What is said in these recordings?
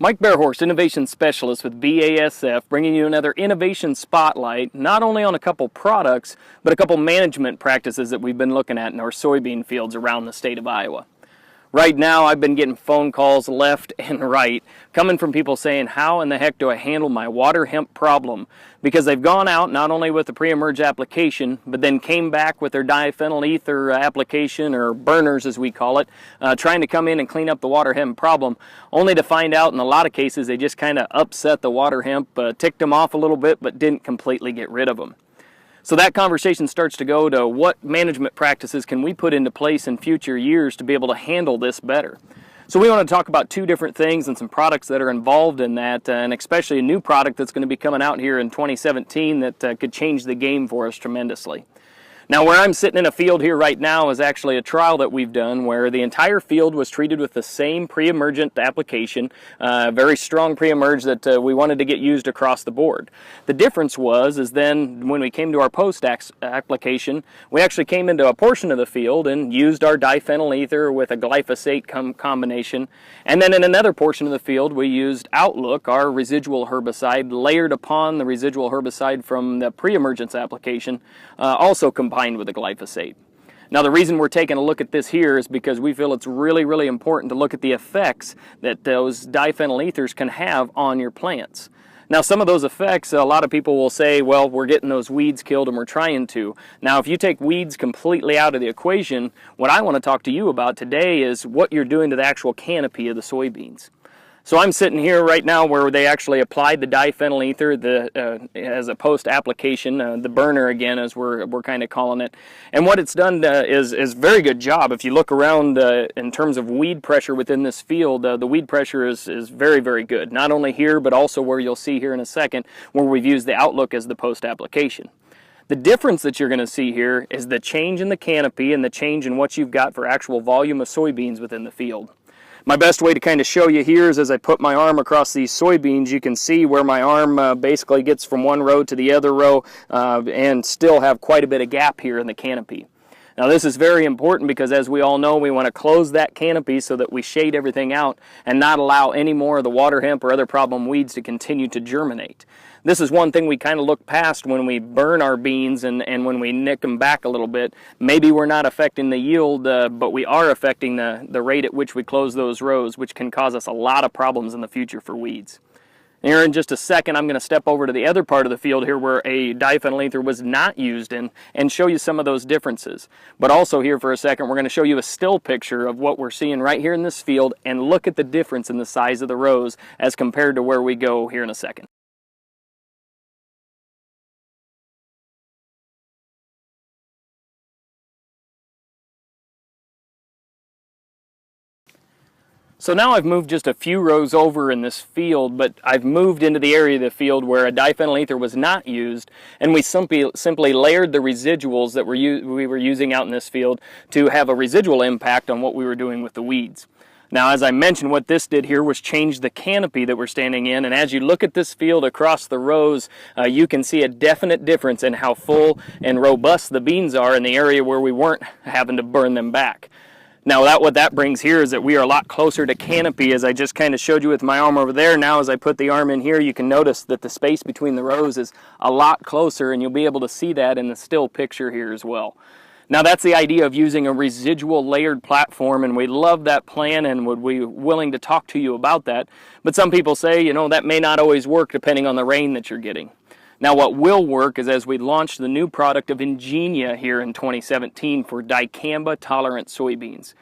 Mike Bearhorst, Innovation Specialist with BASF, bringing you another innovation spotlight, not only on a couple products, but a couple management practices that we've been looking at in our soybean fields around the state of Iowa. Right now, I've been getting phone calls left and right, coming from people saying, how in the heck do I handle my water hemp problem? Because they've gone out not only with the pre-emerge application, but then came back with their diphenyl ether application, or burners as we call it, trying to come in and clean up the water hemp problem, only to find out in a lot of cases they just kind of upset the water hemp, ticked them off a little bit, but didn't completely get rid of them. So that conversation starts to go to what management practices can we put into place in future years to be able to handle this better. So we want to talk about two different things and some products that are involved in that, and especially a new product that's going to be coming out here in 2017 that could change the game for us tremendously. Now, where I'm sitting in a field here right now is actually a trial that we've done where the entire field was treated with the same pre-emergent application, very strong pre-emerge that we wanted to get used across the board. The difference is then when we came to our post application, we actually came into a portion of the field and used our diphenyl ether with a glyphosate combination, and then in another portion of the field we used Outlook, our residual herbicide, layered upon the residual herbicide from the pre-emergence application, also combined with the glyphosate. Now, the reason we're taking a look at this here is because we feel it's really important to look at the effects that those diphenyl ethers can have on your plants. Now, some of those effects, a lot of people will say, well, we're getting those weeds killed and we're trying to. Now, if you take weeds completely out of the equation, what I want to talk to you about today is what you're doing to the actual canopy of the soybeans. So I'm sitting here right now where they actually applied the diphenyl ether as a post-application, the burner again as we're kind of calling it. And what it's done is a very good job. If you look around in terms of weed pressure within this field, the weed pressure is very good. Not only here, but also where you'll see here in a second where we've used the Outlook as the post-application. The difference that you're going to see here is the change in the canopy and the change in what you've got for actual volume of soybeans within the field. My best way to kind of show you here is as I put my arm across these soybeans, you can see where my arm basically gets from one row to the other row and still have quite a bit of gap here in the canopy. Now, this is very important because, as we all know, we want to close that canopy so that we shade everything out and not allow any more of the water hemp or other problem weeds to continue to germinate. This is one thing we kind of look past when we burn our beans and when we nick them back a little bit. Maybe we're not affecting the yield, but we are affecting the rate at which we close those rows, which can cause us a lot of problems in the future for weeds. Here in just a second, I'm going to step over to the other part of the field here where a diphenyl ether was not used in and show you some of those differences. But also here for a second, we're going to show you a still picture of what we're seeing right here in this field and look at the difference in the size of the rows as compared to where we go here in a second. So now I've moved just a few rows over in this field, but I've moved into the area of the field where a diphenyl ether was not used, and we simply layered the residuals that we were using out in this field to have a residual impact on what we were doing with the weeds. Now, as I mentioned, what this did here was change the canopy that we're standing in, and as you look at this field across the rows, you can see a definite difference in how full and robust the beans are in the area where we weren't having to burn them back. Now, what that brings here is that we are a lot closer to canopy, as I just kind of showed you with my arm over there. Now, as I put the arm in here, you can notice that the space between the rows is a lot closer, and you'll be able to see that in the still picture here as well. Now, that's the idea of using a residual layered platform, and we love that plan and would be willing to talk to you about that. But some people say, you know, that may not always work depending on the rain that you're getting. Now, what will work is as we launch the new product of Engenia here in 2017 for dicamba-tolerant soybeans.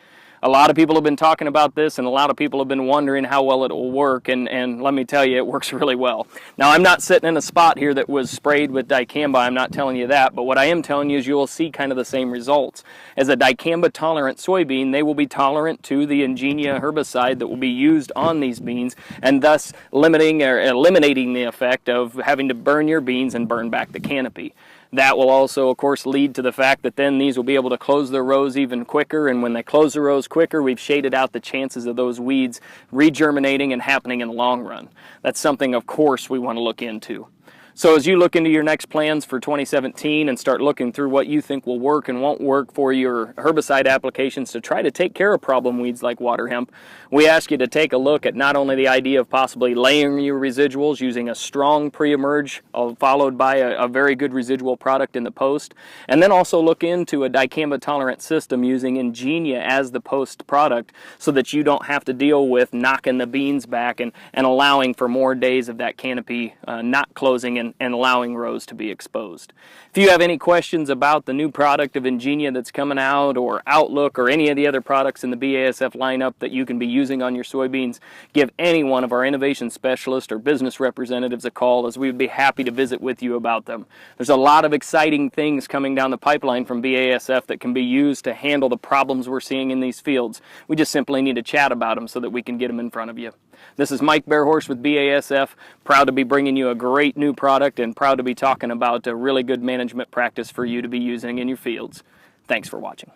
A lot of people have been talking about this, and a lot of people have been wondering how well it will work, and let me tell you, it works really well. Now, I'm not sitting in a spot here that was sprayed with dicamba. I'm not telling you that, but what I am telling you is you will see kind of the same results. As a dicamba-tolerant soybean, they will be tolerant to the Engenia herbicide that will be used on these beans, and thus limiting or eliminating the effect of having to burn your beans and burn back the canopy. That will also, of course, lead to the fact that then these will be able to close their rows even quicker, and when they close the rows quicker, we've shaded out the chances of those weeds regerminating and happening in the long run. That's something, of course, we want to look into. So as you look into your next plans for 2017 and start looking through what you think will work and won't work for your herbicide applications to try to take care of problem weeds like water hemp, we ask you to take a look at not only the idea of possibly layering your residuals using a strong pre-emerge followed by a very good residual product in the post, and then also look into a dicamba tolerant system using Engenia as the post product so that you don't have to deal with knocking the beans back and allowing for more days of that canopy not closing and allowing rows to be exposed. If you have any questions about the new product of Engenia that's coming out, or Outlook, or any of the other products in the BASF lineup that you can be using on your soybeans, give any one of our innovation specialists or business representatives a call, as we would be happy to visit with you about them. There's a lot of exciting things coming down the pipeline from BASF that can be used to handle the problems we're seeing in these fields. We just simply need to chat about them so that we can get them in front of you. This is Mike Bearhorse with BASF, proud to be bringing you a great new product and proud to be talking about a really good management practice for you to be using in your fields. Thanks for watching.